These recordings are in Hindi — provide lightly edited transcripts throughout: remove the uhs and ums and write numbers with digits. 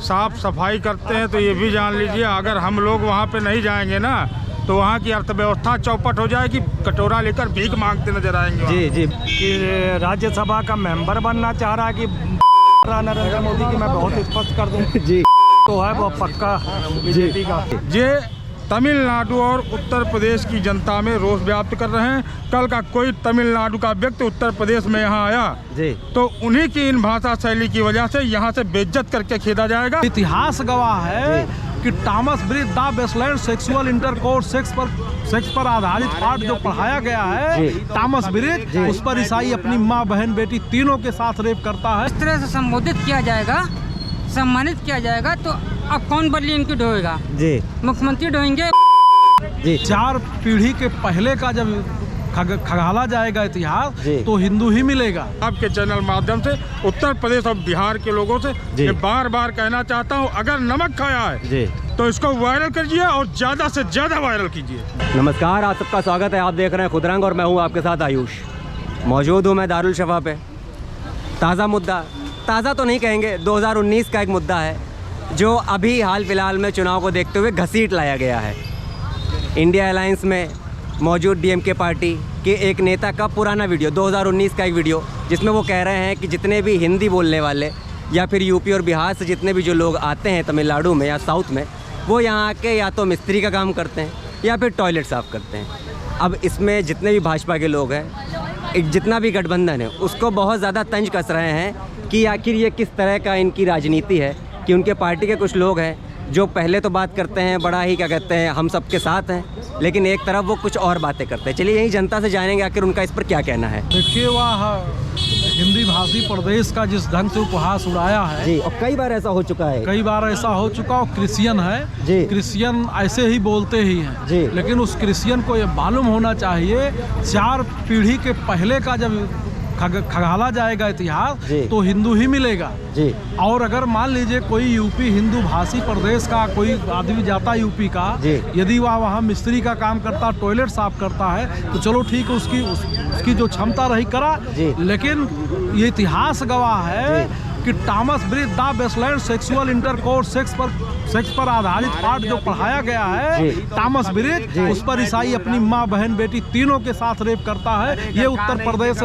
साफ सफाई करते हैं तो ये भी जान लीजिए अगर हम लोग वहाँ पे नहीं जाएंगे ना तो वहाँ की अर्थव्यवस्था चौपट हो जाएगी। कटोरा लेकर भीख मांगते नजर आएंगे। जी जी। कि राज्यसभा का मेंबर बनना चाह रहा है कि नरेंद्र मोदी की मैं बहुत स्पष्ट कर दूं जी तो है वो पक्का बीजेपी का। ये तमिलनाडु और उत्तर प्रदेश की जनता में रोष व्याप्त कर रहे हैं। कल का कोई तमिलनाडु का व्यक्ति उत्तर प्रदेश में यहाँ आया जी तो उन्हीं की इन भाषा शैली की वजह से यहाँ से बेइज्जत करके खेदा जाएगा। इतिहास गवाह है कि Thomas Bridge the wasteland sexual intercourse sex पर आधारित पाठ जो पढ़ाया गया है टॉमस ब्रिज, उस पर ईसाई अपनी माँ बहन बेटी तीनों के साथ रेप करता है। इस तरह से संबोधित किया जाएगा, सम्मानित किया जाएगा तो अब कौन बदली इनकी ढोएगा? जी मुख्यमंत्री ढोएंगे। जी। 4 पीढ़ी के पहले का जब खगाला जाएगा इतिहास तो हिंदू ही मिलेगा। आपके चैनल माध्यम से उत्तर प्रदेश और बिहार के लोगों से ये बार बार कहना चाहता हूँ, अगर नमक खाया है जी तो इसको वायरल कीजिए और ज्यादा से ज्यादा वायरल कीजिए। नमस्कार, आप सबका स्वागत है। आप देख रहे हैं खुदरंग और मैं हूँ आपके साथ आयुष। मौजूद हूँ मैं दारुल शफा पे। ताज़ा मुद्दा, ताज़ा तो नहीं कहेंगे, 2019 का एक मुद्दा है जो अभी हाल फिलहाल में चुनाव को देखते हुए घसीट लाया गया है। इंडिया अलायंस में मौजूद डीएमके पार्टी के एक नेता का पुराना वीडियो, 2019 का एक वीडियो, जिसमें वो कह रहे हैं कि जितने भी हिंदी बोलने वाले या फिर यूपी और बिहार से जितने भी जो लोग आते हैं तमिलनाडु में या साउथ में, वो यहाँ आके या तो मिस्त्री का काम करते हैं या फिर टॉयलेट साफ़ करते हैं। अब इसमें जितने भी भाजपा के लोग हैं, जितना भी गठबंधन है, उसको बहुत ज़्यादा तंज कस रहे हैं कि आखिर ये किस तरह का इनकी राजनीति है कि उनके पार्टी के कुछ लोग हैं जो पहले तो बात करते हैं बड़ा ही क्या कहते हैं हम सबके साथ हैं, लेकिन एक तरफ वो कुछ और बातें करते हैं। चलिए यही जनता से जानेंगे आखिर उनका इस पर क्या कहना है। देखिए वह हिंदी भाषी प्रदेश का जिस ढंग से उपहास उड़ाया है जी, और कई बार ऐसा हो चुका है। कई बार ऐसा हो चुका। और क्रिश्चियन है जी, क्रिश्चियन ऐसे ही बोलते ही हैं जी, लेकिन उस क्रिश्चियन को ये मालूम होना चाहिए 4 पीढ़ी के पहले का जब खगाला जाएगा इतिहास तो हिंदू ही मिलेगा जी। और अगर मान लीजिए कोई यूपी हिंदू भाषी प्रदेश का कोई आदमी जाता यूपी का, यदि वह वहाँ मिस्त्री का काम करता, टॉयलेट साफ करता है तो चलो ठीक है, उसकी जो क्षमता रही करा। लेकिन ये इतिहास गवाह है कि Thomas Bridge the wasteland sexual intercourse sex पर आधारित पाठ जो पढ़ाया गया है टॉमस ब्रिज, उस पर ईसाई अपनी माँ बहन बेटी तीनों के साथ रेप करता है। ये उत्तर प्रदेश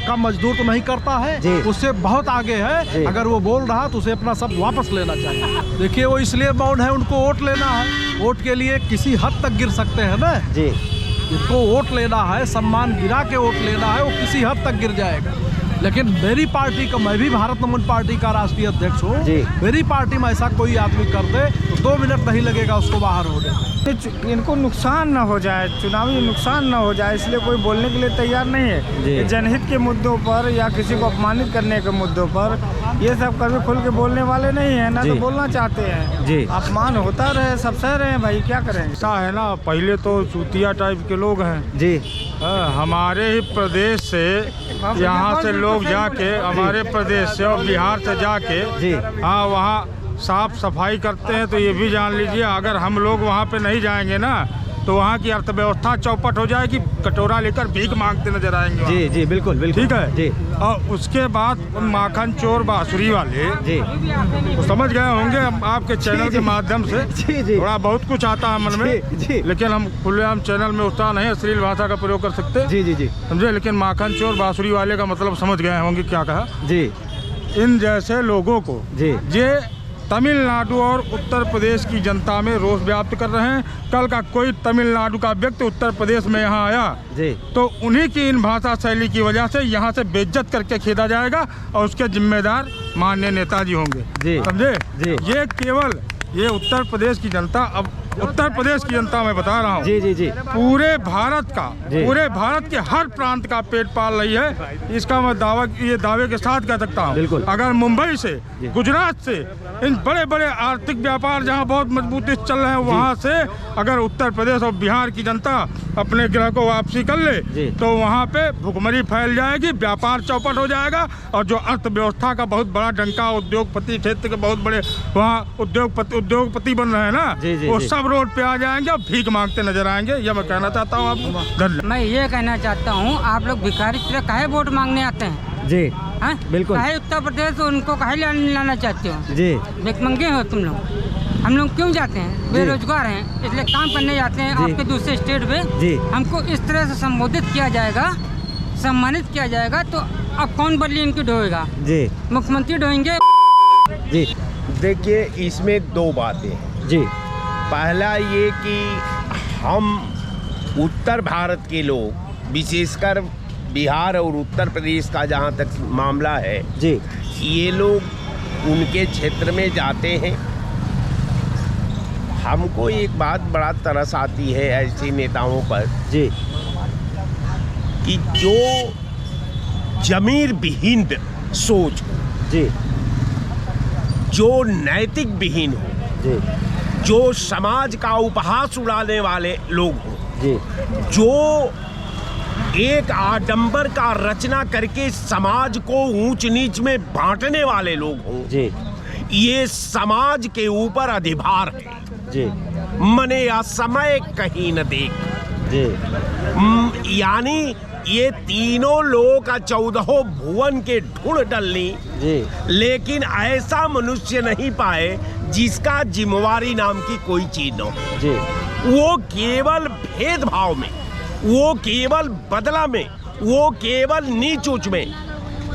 का मजदूर तो नहीं करता है, उससे बहुत आगे है। अगर वो बोल रहा तो उसे अपना सब वापस लेना चाहिए। देखिए वो इसलिए बाउंड है, उनको वोट लेना है। वोट के लिए किसी हद तक गिर सकते हैं ना जी। उनको वोट लेना है, सम्मान गिरा के वोट लेना है, वो किसी हद तक गिर जाएगा। लेकिन मेरी पार्टी का, मैं भी भारत नमन पार्टी का राष्ट्रीय अध्यक्ष हूँ, मेरी पार्टी में ऐसा कोई आदमी कर दे तो 2 मिनट नहीं लगेगा उसको बाहर होने। इनको नुकसान ना हो जाए, चुनावी नुकसान ना हो जाए, इसलिए कोई बोलने के लिए तैयार नहीं है। जनहित के मुद्दों पर या किसी को अपमानित करने के मुद्दों पर ये सब कभी खुल के बोलने वाले नहीं है ना, तो बोलना चाहते हैं। अपमान होता रहे, सब सह रहे हैं भाई, क्या करें। ऐसा है ना, पहले तो चूतिया टाइप के लोग हैं जी। हमारे ही प्रदेश से यहाँ से लोग जाके, हमारे प्रदेश से और बिहार से जाके हाँ वहाँ साफ सफाई करते हैं तो ये भी जान लीजिए अगर हम लोग वहाँ पे नहीं जाएंगे ना तो वहाँ की अर्थव्यवस्था चौपट हो जाएगी। कटोरा लेकर भीख मांगते नजर आएंगे। जी जी, बिल्कुल बिल्कुल, ठीक है जी। और उसके बाद माखन चोर बांसुरी वाले जी वो समझ गए होंगे आपके चैनल के माध्यम से। थोड़ा बहुत कुछ आता है मन में, लेकिन हम खुलेआम चैनल में उतना नहीं अश्लील भाषा का प्रयोग कर सकते। जी जी जी, समझे। लेकिन माखन चोर बांसुरी वाले का मतलब समझ गए होंगे क्या कहा जी। इन जैसे लोगों को ये तमिलनाडु और उत्तर प्रदेश की जनता में रोष व्याप्त कर रहे हैं। कल का कोई तमिलनाडु का व्यक्ति उत्तर प्रदेश में यहाँ आया तो उन्हीं की इन भाषा शैली की वजह से यहाँ से बेइज्जत करके खेदा जाएगा और उसके जिम्मेदार माननीय नेताजी होंगे, समझे। ये केवल ये उत्तर प्रदेश की जनता, अब उत्तर प्रदेश की जनता मैं बता रहा हूँ जी जी जी, पूरे भारत का, पूरे भारत के हर प्रांत का पेट पाल रही है। इसका मैं दावे के साथ कह सकता हूँ। अगर मुंबई से, गुजरात से, इन बड़े बड़े आर्थिक व्यापार जहाँ बहुत मजबूती से चल रहे हैं, वहाँ से अगर उत्तर प्रदेश और बिहार की जनता अपने ग्रह को वापसी कर ले तो वहाँ पे भुखमरी फैल जाएगी, व्यापार चौपट हो जाएगा और जो अर्थव्यवस्था का बहुत बड़ा डंका, उद्योगपति क्षेत्र के बहुत बड़े वहाँ उद्योगपति बन रहे हैं ना, वो सब रोड पे आ जाएंगे और भीख मांगते नजर आएंगे। ये मैं कहना चाहता हूँ आपको। धन्यवाद। मैं ये कहना चाहता हूँ, आप लोग भिखारी तरह काहे वोट मांगने आते हैं जी। हाँ? बिल्कुल। काहे उत्तर प्रदेश उनको काहे लाना चाहते हो? जी भिखमंगे हो तुम लोग। हम लोग क्यों जाते हैं? बेरोजगार हैं, इसलिए काम करने जाते हैं जी। आपके दूसरे स्टेट में। जी। हमको इस तरह से संबोधित किया जाएगा, सम्मानित किया जाएगा, तो अब कौन बल्ली इनकी ढोएगा? जी मुख्यमंत्री ढोएंगे। जी देखिए, इसमें दो बातें हैं। जी पहला ये कि हम उत्तर भारत के लोग, विशेषकर बिहार और उत्तर प्रदेश का जहाँ तक मामला है, जी ये लोग उनके क्षेत्र में जाते हैं। हमको एक बात बड़ा तरस आती है ऐसे नेताओं पर जी कि जो जमीर विहीन सोच, जी जो नैतिक विहीन हो, जी जो समाज का उपहास उड़ाने वाले लोग हों, जी जो एक आडंबर का रचना करके समाज को ऊंच नीच में बांटने वाले लोग हों, जी ये समाज के ऊपर अधिभार है। जी मने असमय कहीं न देख। जी यानी ये तीनों लोग का 14 भुवन के ढूंढ डलनी, जी लेकिन ऐसा मनुष्य नहीं पाए जिसका जिम्मेवारी नाम की कोई चीज न हो। जी वो केवल भेदभाव में, वो केवल बदला में, वो केवल नीच ऊंच में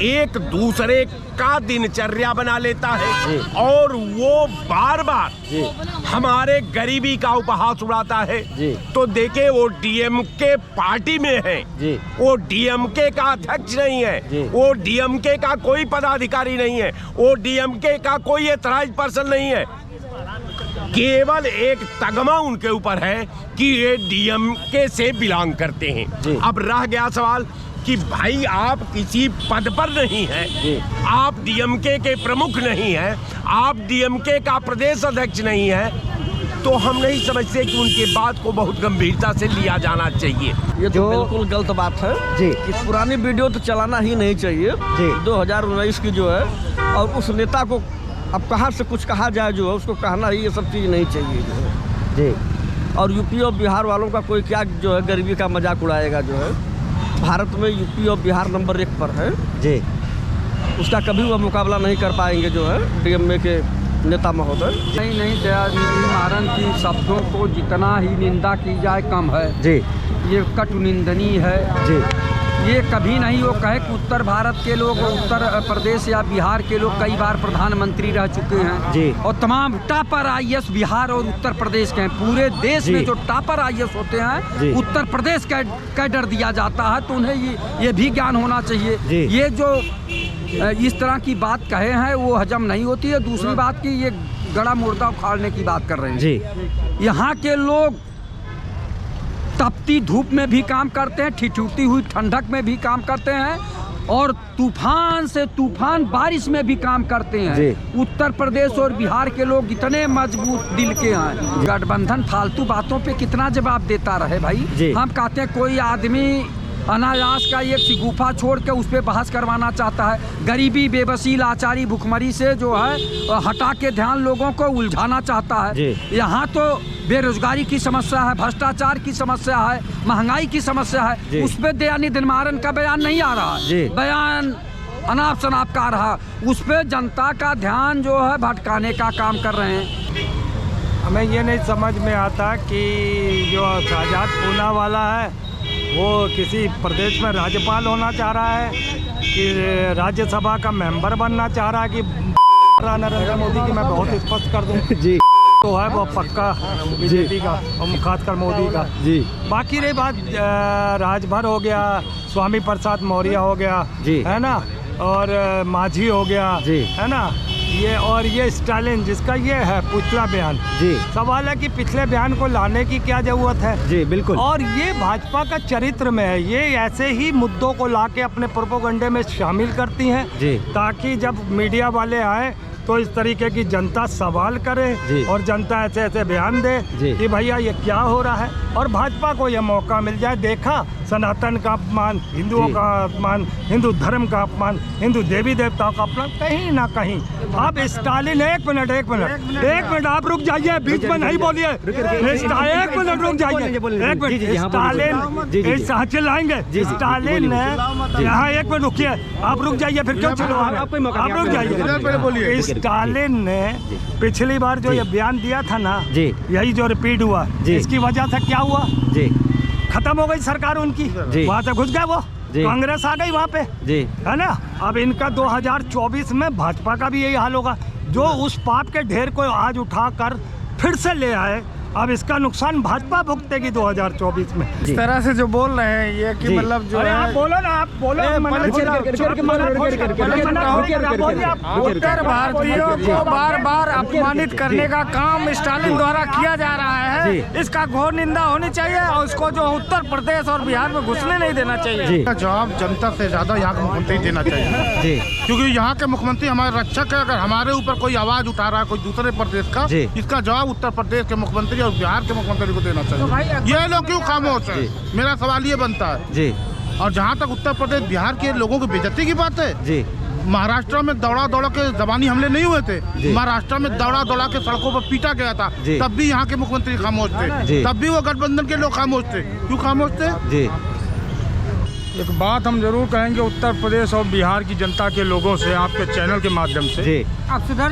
एक दूसरे का दिनचर्या बना लेता जी। है और वो बार बार जी हमारे गरीबी का उपहास उड़ाता है। जी। तो देखे, वो डीएमके पार्टी में है, जी वो डीएमके का अध्यक्ष नहीं जी। है, वो डीएमके का कोई पदाधिकारी नहीं है, वो डीएमके का कोई एथराइज पर्सन नहीं है। केवल एक तगमा उनके ऊपर है कि ये डीएमके से बिलोंग करते जी। हैं। अब रह गया सवाल कि भाई आप किसी पद पर नहीं हैं, जी। आप डीएमके के प्रमुख नहीं हैं, आप डीएमके का प्रदेश अध्यक्ष नहीं है, तो हम नहीं समझते कि उनके बात को बहुत गंभीरता से लिया जाना चाहिए। ये तो जो- बिल्कुल गलत बात है जी कि पुरानी वीडियो तो चलाना ही नहीं चाहिए। जी। 2019 की जो है, और उस नेता को अब कहाँ से कुछ कहा जाए जो है, उसको कहना ही ये सब चीज़ नहीं चाहिए जो है। जी और यूपी और बिहार वालों का कोई क्या जो है गरीबी का मजाक उड़ाएगा जो है। भारत में यूपी और बिहार नंबर 1 पर है, जी उसका कभी वह मुकाबला नहीं कर पाएंगे जो है डीएमए के नेता महोदय। नहीं दयानिधि मारन की शब्दों को जितना ही निंदा की जाए कम है। जी ये कटु निंदनीय है। जी ये कभी नहीं वो कहे कि उत्तर भारत के लोग, उत्तर प्रदेश या बिहार के लोग कई बार प्रधानमंत्री रह चुके हैं। जी। और तमाम टॉपर आईएएस बिहार और उत्तर प्रदेश के हैं। पूरे देश जी। में जो टॉपर आईएएस होते जी। हैं उत्तर प्रदेश कैडर दिया जाता है, तो उन्हें ये भी ज्ञान होना चाहिए। जी। ये जो इस तरह की बात कहे हैं वो हजम नहीं होती है। दूसरी बात की ये गड़ा मुर्दा उखाड़ने की बात कर रहे हैं। जी यहाँ के लोग तपती धूप में भी काम करते हैं, ठिठुरती हुई ठंडक में भी काम करते हैं, और तूफान से तूफान बारिश में भी काम करते हैं। जी। उत्तर प्रदेश और बिहार के लोग इतने मजबूत दिल के हैं। गठबंधन फालतू बातों पे कितना जवाब देता रहे भाई। जी। हम कहते हैं कोई आदमी अनायास का एक सिगुफा छोड़ के उस पर बहस करवाना चाहता है। गरीबी, बेबसी, लाचारी, भुखमरी से जो है हटा के ध्यान लोगों को उलझाना चाहता है। जी। यहाँ तो बेरोजगारी की समस्या है, भ्रष्टाचार की समस्या है, महंगाई की समस्या जी। है। उस पर दयानिधि मारन का बयान नहीं आ रहा जी। है। बयान अनाप शनाप का आ रहा। उस पर जनता का ध्यान जो है भटकाने का काम कर रहे हैं। हमें ये नहीं समझ में आता कि जो शाहजाद पूना वाला है वो किसी प्रदेश में राज्यपाल होना चाह रहा है कि राज्यसभा का मेंबर बनना चाह रहा है कि नरेंद्र मोदी की मैं बहुत स्पष्ट कर दूं जी तो है वो पक्का बीजेपी का और खासकर मोदी का। जी बाकी रही बात राजभर हो गया, स्वामी प्रसाद मौर्य हो गया, जी। है ना, और मांझी हो गया, जी। है ना, ये स्टालिन जिसका ये है पिछला बयान। जी सवाल है कि पिछले बयान को लाने की क्या जरूरत है। जी बिल्कुल। और ये भाजपा का चरित्र में है, ये ऐसे ही मुद्दों को लाके अपने प्रोपोगंडे में शामिल करती हैं जी। ताकि जब मीडिया वाले आए तो इस तरीके की जनता सवाल करे जी। और जनता ऐसे ऐसे बयान दे जी। कि भैया ये क्या हो रहा है, और भाजपा को ये मौका मिल जाए। देखा सनातन का अपमान, हिंदुओं का अपमान, हिंदू धर्म का अपमान, हिंदू देवी देवताओं का अपमान, कहीं ना कहीं। अब स्टालिन, एक मिनट आप रुक जाइए, बीच में नहीं बोलिए, एक मिनट रुक जाइए, एक मिनट। स्टालिन चिल्लाएंगे, स्टालिन ने यहाँ, एक मिनट रुकिए, आप रुक जाइए, फिर क्यों चिल्लाएंगे, आप रुक जाइए। स्टालिन ने पिछली बार जो ये बयान दिया था ना, यही जो रिपीट हुआ, इसकी वजह से क्या हुआ जी, खत्म हो गई सरकार उनकी, वहाँ से घुस गए वो, कांग्रेस आ गई वहाँ पे जी, है ना। अब इनका 2024 में भाजपा का भी यही हाल होगा, जो उस पाप के ढेर को आज उठाकर फिर से ले आए। अब इसका नुकसान भाजपा भुगतेगी 2024 में। इस तरह से जो बोल रहे हैं ये कि मतलब जो है, आप बोलो ना, आप बोलो। उत्तर भारतीयों को बार बार अपमानित करने का काम स्टालिन द्वारा किया जा रहा है, इसका घोर निंदा होनी चाहिए और इसको जो उत्तर प्रदेश और बिहार में घुसने नहीं देना चाहिए। जवाब जनता से ज्यादा यहाँ के मुख्यमंत्री देना चाहिए, क्योंकि यहाँ के मुख्यमंत्री हमारे रक्षक है। अगर हमारे ऊपर कोई आवाज उठा रहा है कोई दूसरे प्रदेश का, इसका जवाब उत्तर प्रदेश के मुख्यमंत्री और बिहार के मुख्यमंत्री को देना चाहिए। ये लोग क्यों खामोश है, मेरा सवाल ये बनता है जी। और जहाँ तक उत्तर प्रदेश बिहार के लोगों की बेइज्जती की बात है जी, महाराष्ट्र में दौड़ा के जबानी हमले नहीं हुए थे, महाराष्ट्र में दौड़ा के सड़कों पर पीटा गया था, तब भी यहाँ के मुख्यमंत्री खामोश थे, तब भी वो गठबंधन के लोग खामोश थे। क्यों खामोश थे जी? एक बात हम जरूर कहेंगे उत्तर प्रदेश और बिहार की जनता के लोगों से, आपके चैनल के माध्यम से,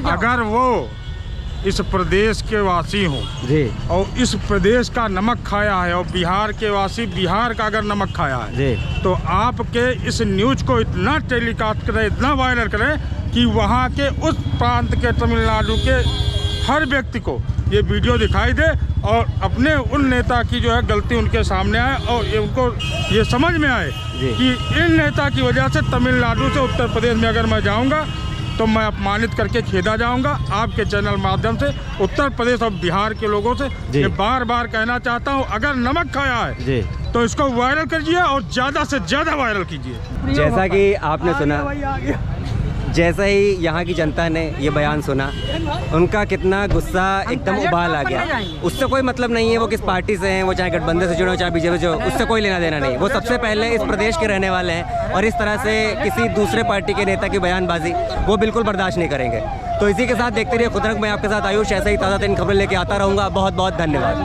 अगर वो इस प्रदेश के वासी हों जी और इस प्रदेश का नमक खाया है और बिहार के वासी बिहार का अगर नमक खाया है जी, तो आपके इस न्यूज़ को इतना टेलीकास्ट करें, इतना वायरल करें कि वहाँ के उस प्रांत के तमिलनाडु के हर व्यक्ति को ये वीडियो दिखाई दे और अपने उन नेता की जो है गलती उनके सामने आए और उनको ये समझ में आए कि इन नेता की वजह से तमिलनाडु से उत्तर प्रदेश में अगर मैं जाऊँगा तो मैं अपमानित करके खेदा जाऊंगा। आपके चैनल माध्यम से उत्तर प्रदेश और बिहार के लोगों से ये बार बार कहना चाहता हूं, अगर नमक खाया है तो इसको वायरल कीजिए और ज़्यादा से ज़्यादा वायरल कीजिए। जैसा कि आपने सुना, जैसे ही यहाँ की जनता ने ये बयान सुना, उनका कितना गुस्सा एकदम उबाल आ गया। उससे कोई मतलब नहीं है वो किस पार्टी से हैं, वो चाहे गठबंधन से जुड़े हो चाहे बीजेपी से हो, उससे कोई लेना देना नहीं। वो सबसे पहले इस प्रदेश के रहने वाले हैं और इस तरह से किसी दूसरे पार्टी के नेता की बयानबाजी वो बिल्कुल बर्दाश्त नहीं करेंगे। तो इसी के साथ देखते रहिए खुदरंग, मैं आपके साथ आयुष, ऐसे ही ताज़ा तरीन खबरें लेके आता रहूँगा। बहुत बहुत धन्यवाद।